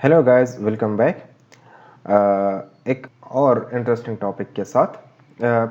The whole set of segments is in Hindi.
Hello guys, welcome back. एक और इंटरेस्टिंग टॉपिक के साथ।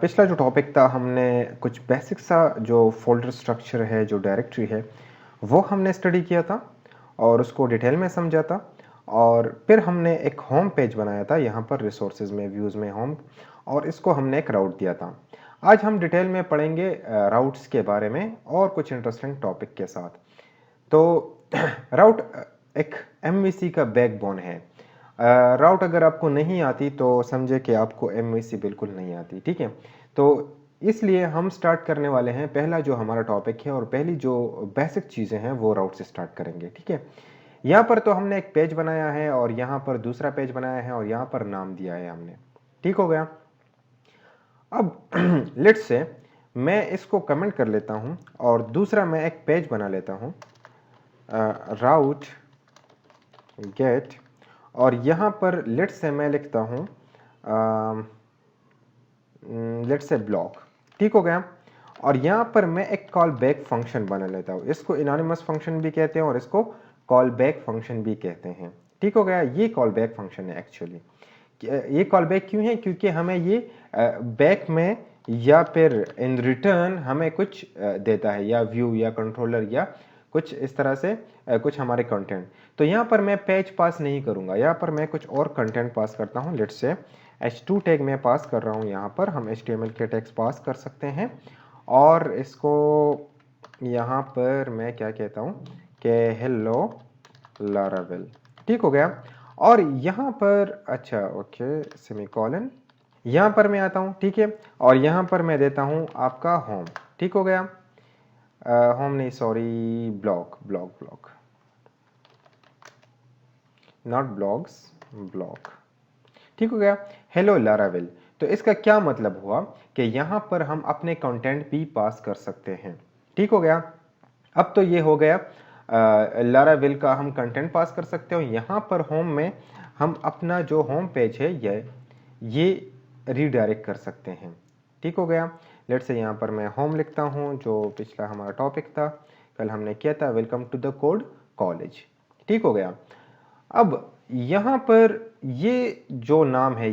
पिछला जो टॉपिक था, हमने कुछ बेसिक सा जो फोल्डर स्ट्रक्चर है, जो डायरेक्टरी है, वो हमने स्टडी किया था और उसको डिटेल में समझा था। और फिर हमने एक होम पेज बनाया था यहाँ पर रिसोर्सेज में, व्यूज़ में होम, और इसको हमने एक राउट दिया था। आज हम डिटेल में पढ़ेंगे राउट्स के बारे में और कुछ इंटरेस्टिंग टॉपिक के साथ। तो राउट एक एमवीसी का बैकबोन है। राउट अगर आपको नहीं आती तो समझे कि आपको एमवीसी बिल्कुल नहीं आती। ठीक है, तो इसलिए हम स्टार्ट करने वाले हैं। पहला जो हमारा टॉपिक है और पहली जो बेसिक चीज़ें हैं वो राउट से स्टार्ट करेंगे। ठीक है, यहाँ पर तो हमने एक पेज बनाया है और यहाँ पर दूसरा पेज बनाया है और यहाँ पर नाम दिया है हमने। ठीक हो गया। अब लेट्स से मैं इसको कमेंट कर लेता हूँ और दूसरा मैं एक पेज बना लेता हूँ, राउट गेट, और यहाँ पर लेट्स से मैं लिखता हूँ लेट्स से ब्लॉक। ठीक हो गया। और यहाँ पर मैं एक कॉल बैक फंक्शन बना लेता हूँ। इसको एनोनिमस फंक्शन भी कहते हैं और इसको कॉल बैक फंक्शन भी कहते हैं। ठीक हो गया, ये कॉल बैक फंक्शन है एक्चुअली। ये कॉल बैक क्यों है? क्योंकि हमें ये बैक में या फिर इन रिटर्न हमें कुछ देता है, या व्यू या कंट्रोलर या कुछ इस तरह से कुछ हमारे कंटेंट। तो यहाँ पर मैं पेज पास नहीं करूँगा, यहाँ पर मैं कुछ और कंटेंट पास करता हूँ। लेट्स से h2 टैग मैं पास कर रहा हूँ। यहाँ पर हम HTML के टैग्स पास कर सकते हैं और इसको यहाँ पर मैं क्या कहता हूँ कि हेलो लारावेल। ठीक हो गया। और यहाँ पर अच्छा ओके सेमीकोलन, यहाँ पर मैं आता हूँ। ठीक है, और यहाँ पर मैं देता हूँ आपका होम। ठीक हो गया। होम नहीं, sorry, blog, blog, blog, not blogs, blog. ठीक हो गया। Hello Laravel. तो इसका क्या मतलब हुआ कि यहाँ पर हम अपने कंटेंट भी पास कर सकते हैं। ठीक हो गया। अब तो ये हो गया लारावेल का हम कंटेंट पास कर सकते हो। यहाँ पर होम में हम अपना जो होम पेज है ये रीडायरेक्ट कर सकते हैं। ठीक हो गया। लेट्स से यहाँ पर मैं होम लिखता हूँ, जो पिछला हमारा टॉपिक था, कल हमने किया था, welcome to the code college. ठीक हो गया। अब यहाँ पर ये जो नाम है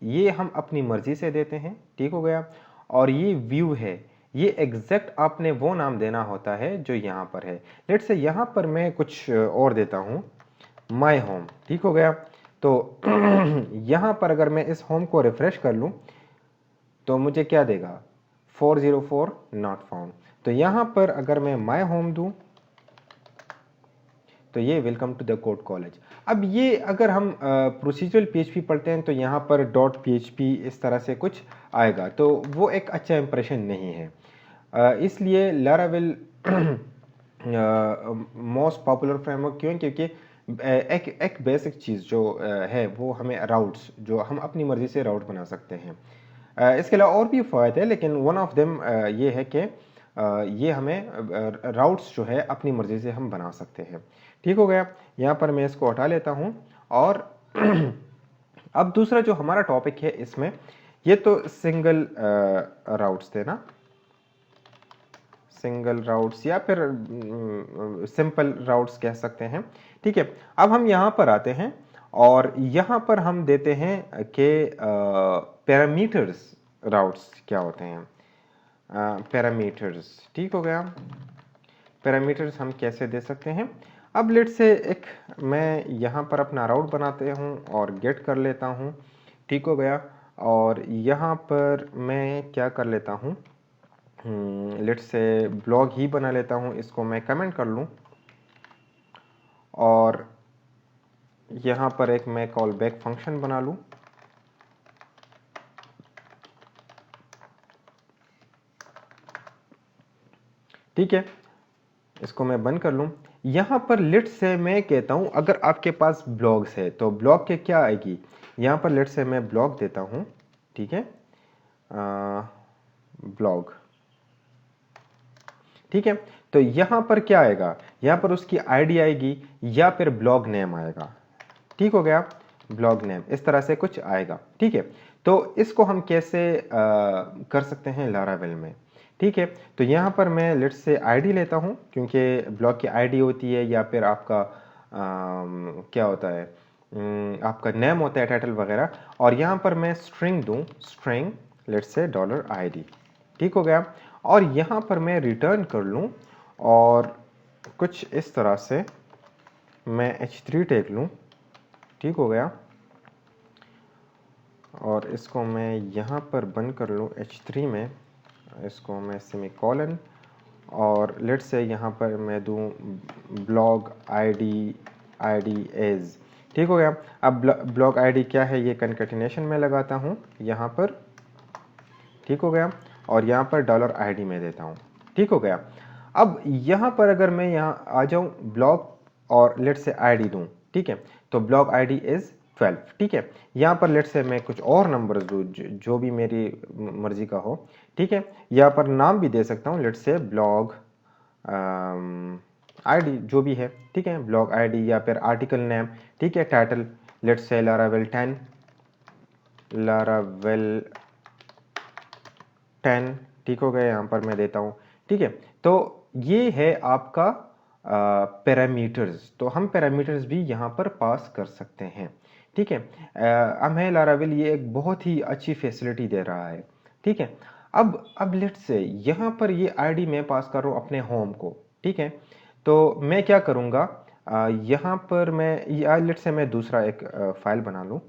ये हम अपनी मर्जी से देते हैं। ठीक हो गया। और ये व्यू है, ये एग्जैक्ट आपने वो नाम देना होता है जो यहाँ पर है। लेट्स से यहाँ पर मैं कुछ और देता हूँ, माय होम। ठीक हो गया। तो यहाँ पर अगर मैं इस होम को रिफ्रेश कर लूँ तो मुझे क्या देगा? 404 नॉट फाउंड। तो यहाँ पर अगर मैं माय होम दूँ तो ये welcome to the code college. अब ये अगर हम प्रोसीजरल पीएचपी पढ़ते हैं तो यहाँ पर डॉट पीएचपी इस तरह से कुछ आएगा, तो वो एक अच्छा इंप्रेशन नहीं है। इसलिए लारावेल मोस्ट पॉपुलर फ्रेमवर्क क्यों? क्योंकि एक बेसिक चीज़ जो है वो हमें राउट्स, जो हम अपनी मर्ज़ी से राउट बना सकते हैं। इसके अलावा और भी फ़ायदे हैं, लेकिन वन ऑफ देम ये है कि ये हमें राउट्स जो है अपनी मर्ज़ी से हम बना सकते हैं। ठीक हो गया। यहाँ पर मैं इसको हटा लेता हूँ और अब दूसरा जो हमारा टॉपिक है इसमें, ये तो सिंगल राउट्स थे ना, सिंगल राउट्स या फिर सिंपल राउट्स कह सकते हैं। ठीक है, अब हम यहाँ पर आते हैं और यहाँ पर हम देते हैं कि पैरामीटर्स राउट्स क्या होते हैं। पैरामीटर्स, ठीक हो गया। पैरामीटर्स हम कैसे दे सकते हैं? अब लेट से एक मैं यहाँ पर अपना राउट बनाते हूँ और गेट कर लेता हूँ। ठीक हो गया। और यहाँ पर मैं क्या कर लेता हूँ, लेट्स से ब्लॉग ही बना लेता हूँ। इसको मैं कमेंट कर लूँ और यहाँ पर एक मैं कॉल बैक फंक्शन बना लूँ। ठीक है, इसको मैं बंद कर लूँ। यहाँ पर लेट्स से मैं कहता हूँ अगर आपके पास ब्लॉग्स है तो ब्लॉग के क्या आएगी, यहाँ पर लेट्स से मैं ब्लॉग देता हूँ। ठीक है, ब्लॉग। ठीक है, तो यहाँ पर क्या आएगा? यहाँ पर उसकी आईडी आएगी या फिर ब्लॉग नेम आएगा। ठीक हो गया, ब्लॉग नेम इस तरह से कुछ आएगा। ठीक है, तो इसको हम कैसे कर सकते हैं लारावेल में? ठीक है, तो यहाँ पर मैं लेट्स से आईडी लेता हूँ, क्योंकि ब्लॉग की आईडी होती है या फिर आपका क्या होता है, आपका नेम होता है, टाइटल वगैरह, और यहाँ पर मैं स्ट्रिंग दूँ, स्ट्रिंग लेट्स से $id, ठीक हो गया। और यहाँ पर मैं रिटर्न कर लूँ और कुछ इस तरह से मैं h3 टैग लूँ, ठीक हो गया, और इसको मैं यहाँ पर बंद कर लूँ h3 में, इसको मैं सेमीकोलन, और लेट्स से यहाँ पर मैं दूँ ब्लॉग id एज, ठीक हो गया। अब ब्लॉग id क्या है, ये कंकैटिनेशन में लगाता हूँ यहाँ पर, ठीक हो गया, और यहाँ पर $id में देता हूँ, ठीक हो गया। अब यहाँ पर अगर मैं यहाँ आ जाऊँ ब्लॉग और लेट्स से id दूँ, ठीक है, तो ब्लॉग id इज़ 12, ठीक है। यहाँ पर लेट्स से मैं कुछ और नंबर्स दूँ जो भी मेरी मर्जी का हो, ठीक है। यहाँ पर नाम भी दे सकता हूँ, लेट्स से ब्लॉग id जो भी है, ठीक है, ब्लॉग id या फिर आर्टिकल नेम, ठीक है, टाइटल लेट्स से लारावेल 10, ठीक हो गया, यहाँ पर मैं देता हूँ, ठीक है। तो ये है आपका पैरामीटर्स, तो हम पैरामीटर्स भी यहाँ पर पास कर सकते हैं, ठीक है। हमें लारावेल ये एक बहुत ही अच्छी फैसिलिटी दे रहा है, ठीक है। अब लेट्स से यहाँ पर ये आईडी मैं पास कर रहा हूँ अपने होम को, ठीक है। तो मैं क्या करूँगा, यहाँ पर मैं लेट्स से मैं दूसरा एक फाइल बना लूँ,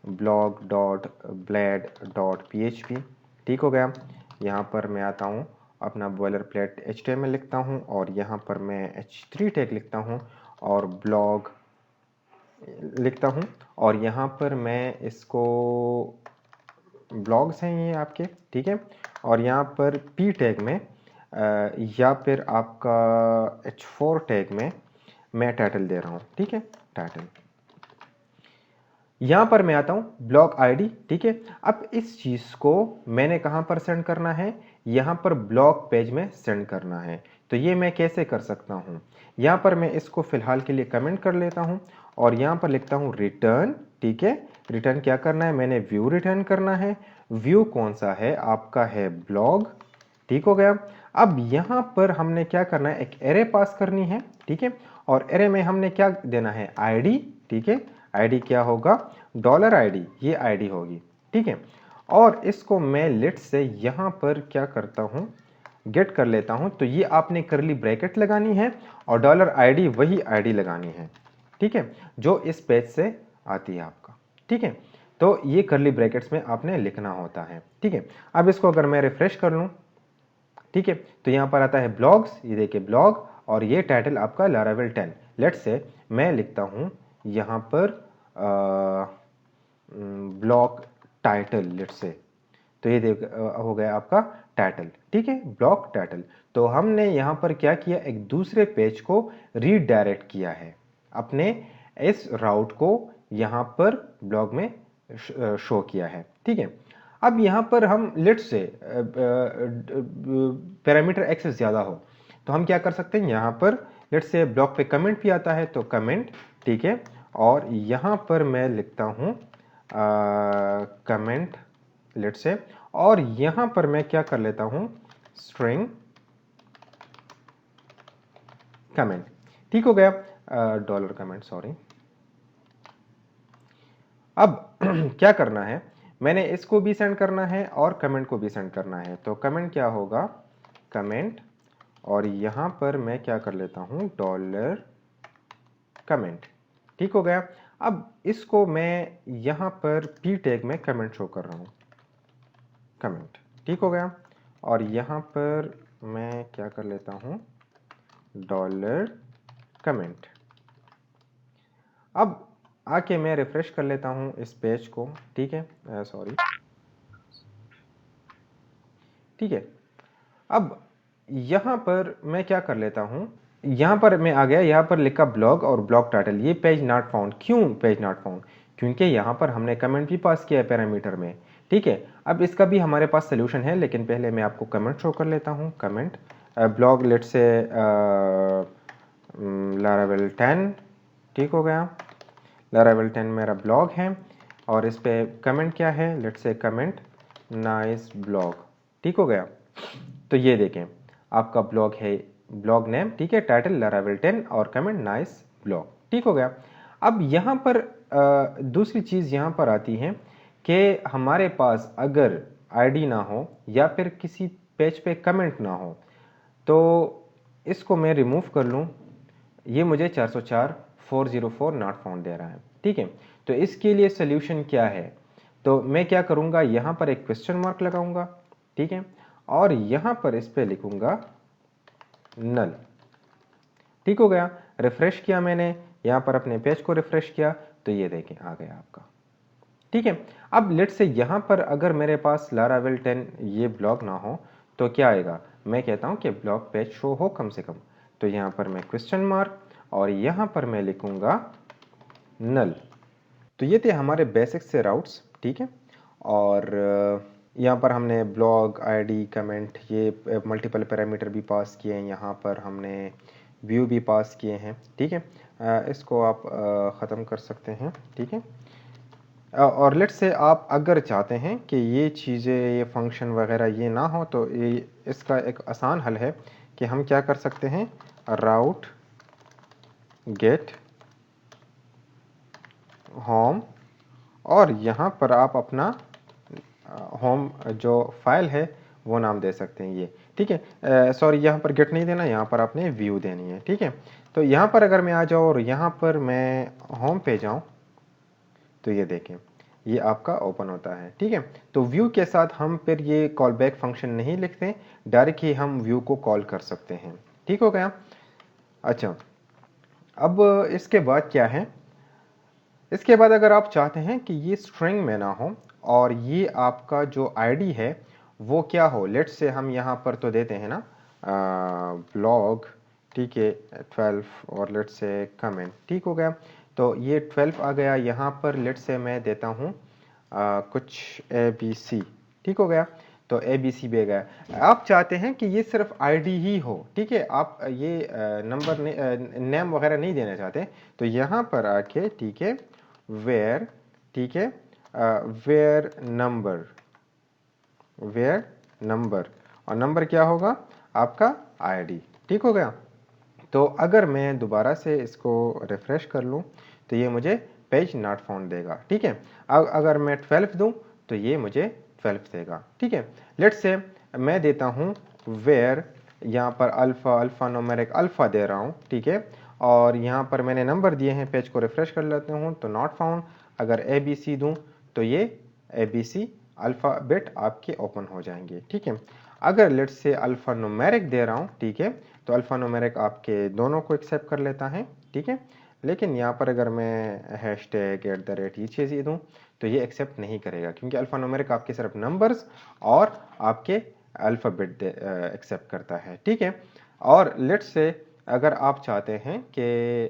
blog.blad.php, ठीक हो गया। यहाँ पर मैं आता हूँ, अपना बॉयलर प्लेट HTML लिखता हूँ, और यहाँ पर मैं h3 टैग लिखता हूँ और ब्लॉग लिखता हूँ, और यहाँ पर मैं इसको ब्लॉग्स हैं ये आपके, ठीक है, और यहाँ पर p टैग में या फिर आपका h4 टैग में मैं टाइटल दे रहा हूँ, ठीक है, टाइटल। यहाँ पर मैं आता हूँ ब्लॉग आईडी, ठीक है। अब इस चीज़ को मैंने कहाँ पर सेंड करना है, यहाँ पर ब्लॉग पेज में सेंड करना है। तो ये मैं कैसे कर सकता हूँ, यहाँ पर मैं इसको फ़िलहाल के लिए कमेंट कर लेता हूँ और यहाँ पर लिखता हूँ रिटर्न, ठीक है। रिटर्न क्या करना है, मैंने व्यू रिटर्न करना है। व्यू कौन सा है, आपका है ब्लॉग, ठीक हो गया। अब यहाँ पर हमने क्या करना है, एक एरे पास करनी है, ठीक है, और एरे में हमने क्या देना है, आईडी, ठीक है। आईडी क्या होगा, $id, ये आईडी होगी, ठीक है। और इसको मैं लेट से यहाँ पर क्या करता हूँ, गेट कर लेता हूँ। तो ये आपने करली ब्रैकेट लगानी है और $id वही आईडी लगानी है, ठीक है, जो इस पेज से आती है आपका, ठीक है। तो ये करली ब्रैकेट्स में आपने लिखना होता है, ठीक है। अब इसको अगर मैं रिफ्रेश कर लूँ, ठीक है, तो यहाँ पर आता है ब्लॉग्स, ये देखिए ब्लॉग, और ये टाइटल आपका लारावेल 10। लेट्स से मैं लिखता हूँ यहाँ पर ब्लॉग टाइटल, लेट्स से, तो ये देख हो गया आपका टाइटल, ठीक है, ब्लॉग टाइटल। तो हमने यहाँ पर क्या किया, एक दूसरे पेज को रीडायरेक्ट किया है, अपने इस राउट को यहाँ पर ब्लॉग में शो किया है, ठीक है। अब यहाँ पर हम लेट्स से पैरामीटर एक्सेस ज़्यादा हो तो हम क्या कर सकते हैं, यहाँ पर लेट्स से ब्लॉग पे कमेंट भी आता है, तो कमेंट, ठीक है, और यहाँ पर मैं लिखता हूँ कमेंट लेट्स से, और यहाँ पर मैं क्या कर लेता हूँ, स्ट्रिंग कमेंट, ठीक हो गया, डॉलर कमेंट, सॉरी। अब क्या करना है, मैंने इसको भी सेंड करना है और कमेंट को भी सेंड करना है। तो कमेंट क्या होगा, कमेंट, और यहाँ पर मैं क्या कर लेता हूँ, डॉलर कमेंट, ठीक हो गया। अब इसको मैं यहाँ पर p टैग में कमेंट शो कर रहा हूँ, कमेंट, ठीक हो गया। और यहाँ पर मैं क्या कर लेता हूँ, डॉलर कमेंट। अब आके मैं रिफ्रेश कर लेता हूँ इस पेज को, ठीक है, सॉरी, ठीक है। अब यहाँ पर मैं क्या कर लेता हूँ, यहाँ पर मैं आ गया, यहाँ पर लिखा ब्लॉग और ब्लॉग टाइटल, ये पेज नॉट फाउंड। क्यों पेज नॉट फाउंड, क्योंकि यहाँ पर हमने कमेंट भी पास किया है पैरामीटर में, ठीक है। अब इसका भी हमारे पास सोल्यूशन है, लेकिन पहले मैं आपको कमेंट शो कर लेता हूँ। Comment blog let's say Laravel 10, ठीक हो गया, लारावेल 10 मेरा ब्लॉग है, और इस पे कमेंट क्या है, let's say comment nice blog, ठीक हो गया। तो ये देखें आपका ब्लॉग है, ब्लॉग नेम, ठीक है, टाइटल लारावेल 10 और कमेंट नाइस ब्लॉग, ठीक हो गया। अब यहाँ पर दूसरी चीज़ यहाँ पर आती है कि हमारे पास अगर आईडी ना हो या फिर किसी पेज पे कमेंट ना हो, तो इसको मैं रिमूव कर लूँ, ये मुझे 404 404 नॉट फाउंड दे रहा है। ठीक है, तो इसके लिए सोल्यूशन क्या है? तो मैं क्या करूँगा, यहाँ पर एक क्वेश्चन मार्क लगाऊंगा, ठीक है, और यहाँ पर इस पे लिखूंगा नल। ठीक हो गया। रिफ्रेश किया मैंने, यहाँ पर अपने पेज को रिफ्रेश किया तो ये देखें आ गया आपका। ठीक है, अब लेट से यहाँ पर अगर मेरे पास लारावेल 10 ये ब्लॉग ना हो तो क्या आएगा? मैं कहता हूँ कि ब्लॉग पेज शो हो कम से कम, तो यहाँ पर मैं क्वेश्चन मार्क और यहाँ पर मैं लिखूंगा नल। तो ये थे हमारे बेसिक से राउट्स। ठीक है, और यहाँ पर हमने ब्लॉग, आईडी, कमेंट, ये मल्टीपल पैरामीटर भी पास किए हैं, यहाँ पर हमने व्यू भी पास किए हैं। ठीक है, इसको आप ख़त्म कर सकते हैं। ठीक है, और लेट्स से आप अगर चाहते हैं कि ये चीज़ें, ये फंक्शन वगैरह ये ना हो, तो ये इसका एक आसान हल है कि हम क्या कर सकते हैं, राउट गेट होम, और यहाँ पर आप अपना होम जो फाइल है वो नाम दे सकते हैं ये। ठीक है, सॉरी यहाँ पर गेट नहीं देना, यहाँ पर आपने व्यू देनी है। ठीक है, तो यहाँ पर अगर मैं आ जाऊँ और यहाँ पर मैं होम पे जाऊँ तो ये देखें ये आपका ओपन होता है। ठीक है, तो व्यू के साथ हम फिर ये कॉल बैक फंक्शन नहीं लिखते, डायरेक्ट ही हम व्यू को कॉल कर सकते हैं। ठीक हो गया। अच्छा, अब इसके बाद क्या है, इसके बाद अगर आप चाहते हैं कि ये स्ट्रिंग में ना हो और ये आपका जो आईडी है वो क्या हो, लेट्स से हम यहाँ पर तो देते हैं ना ब्लॉग, ठीक है, 12, और लेट्स से कमेंट। ठीक हो गया, तो ये 12 आ गया। यहाँ पर लेट्स से मैं देता हूँ कुछ ABC। ठीक हो गया, तो ABC भी गया। आप चाहते हैं कि ये सिर्फ आईडी ही हो, ठीक है, आप ये नंबर नेम वगैरह नहीं देना चाहते, तो यहाँ पर आके ठीक है वेयर, ठीक है, वेयर नंबर, वेयर नंबर, और नंबर क्या होगा आपका आईडी। ठीक हो गया, तो अगर मैं दोबारा से इसको रिफ्रेश कर लूँ तो ये मुझे पेज नॉट फाउंड देगा। ठीक है, अब अगर मैं 12 दूँ तो ये मुझे 12 देगा। ठीक है, लेट्स से मैं देता हूँ वेयर, यहाँ पर अल्फ़ा, अल्फ़ा न्यूमेरिक अल्फ़ा दे रहा हूँ। ठीक है, और यहाँ पर मैंने नंबर दिए हैं, पेज को रिफ्रेश कर लेता हूँ तो नॉट फाउंड। अगर ABC दूँ तो ये ABC अल्फ़ाबेट आपके ओपन हो जाएंगे। ठीक है, अगर लेट्स से अल्फ़ा न्यूमेरिक दे रहा हूँ, ठीक है, तो अल्फ़ा न्यूमेरिक आपके दोनों को एक्सेप्ट कर लेता है। ठीक है, लेकिन यहाँ पर अगर मैं हैशटैग @ ये चीज़ दूँ तो ये एक्सेप्ट नहीं करेगा, क्योंकि अल्फ़ा न्यूमेरिक आपके सिर्फ नंबर्स और आपके अल्फ़ाबेट एक्सेप्ट करता है। ठीक है, और लेट्स से अगर आप चाहते हैं कि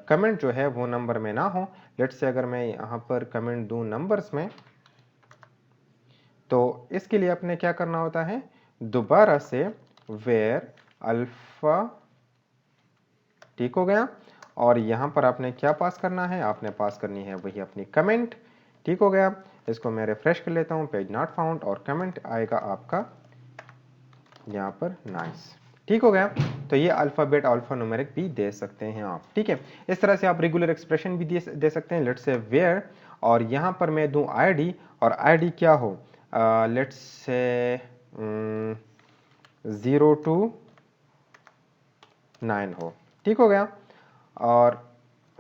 कमेंट जो है वो नंबर में ना हो, लेट्स से अगर मैं यहाँ पर कमेंट दूँ नंबर्स में, तो इसके लिए अपने क्या करना होता है, दोबारा से वेयर अल्फ़ा। ठीक हो गया, और यहाँ पर आपने क्या पास करना है, आपने पास करनी है वही अपनी कमेंट। ठीक हो गया, इसको मैं रिफ्रेश कर लेता हूँ, पेज नॉट फाउंड, और कमेंट आएगा आपका यहाँ पर नाइस। ठीक हो गया, तो ये अल्फ़ाबेट अल्फ़ा न्यूमेरिक भी दे सकते हैं आप। ठीक है, इस तरह से आप रेगुलर एक्सप्रेशन भी दे सकते हैं। लेट्स से वेयर, और यहाँ पर मैं दूँ आईडी, और आईडी क्या हो, लेट्स से 0 to 9 हो। ठीक हो गया, और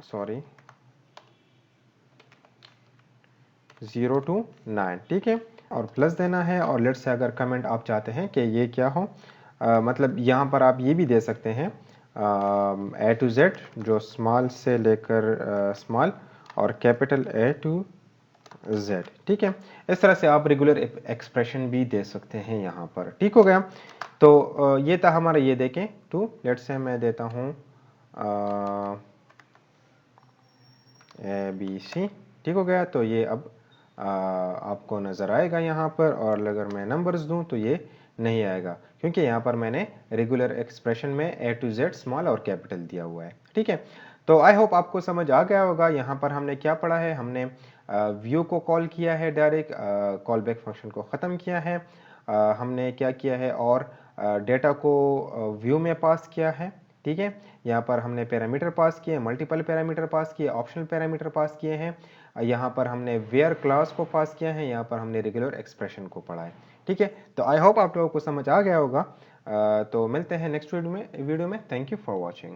सॉरी 0 to 9। ठीक है, और प्लस देना है, और लेट्स से अगर कमेंट आप चाहते हैं कि ये क्या हो, मतलब यहाँ पर आप ये भी दे सकते हैं A to Z, जो स्मॉल से लेकर स्मॉल और कैपिटल A to Z। ठीक है, इस तरह से आप रेगुलर एक्सप्रेशन भी दे सकते हैं यहाँ पर। ठीक हो गया, तो ये था हमारा, ये देखें टू, लेट्स से मैं देता हूँ ABC। ठीक हो गया, तो ये अब आपको नज़र आएगा यहाँ पर, और अगर मैं नंबर्स दूँ तो ये नहीं आएगा, क्योंकि यहाँ पर मैंने रेगुलर एक्सप्रेशन में A to Z स्मॉल और कैपिटल दिया हुआ है। ठीक है, तो आई होप आपको समझ आ गया होगा। यहाँ पर हमने क्या पढ़ा है, हमने व्यू को कॉल किया है, डायरेक्ट कॉल बैक फंक्शन को ख़त्म किया है, हमने क्या किया है, और डेटा को व्यू में पास किया है, ठीक है। यहाँ पर हमने पैरामीटर पास किए, मल्टीपल पैरामीटर पास किए, ऑप्शनल पैरामीटर पास किए हैं, यहाँ पर हमने वेयर क्लास को पास किया है, यहाँ पर हमने रेगुलर एक्सप्रेशन को पढ़ा है। ठीक है, तो आई होप आप लोगों को समझ आ गया होगा। तो मिलते हैं नेक्स्ट वीडियो में। Thank you for watching.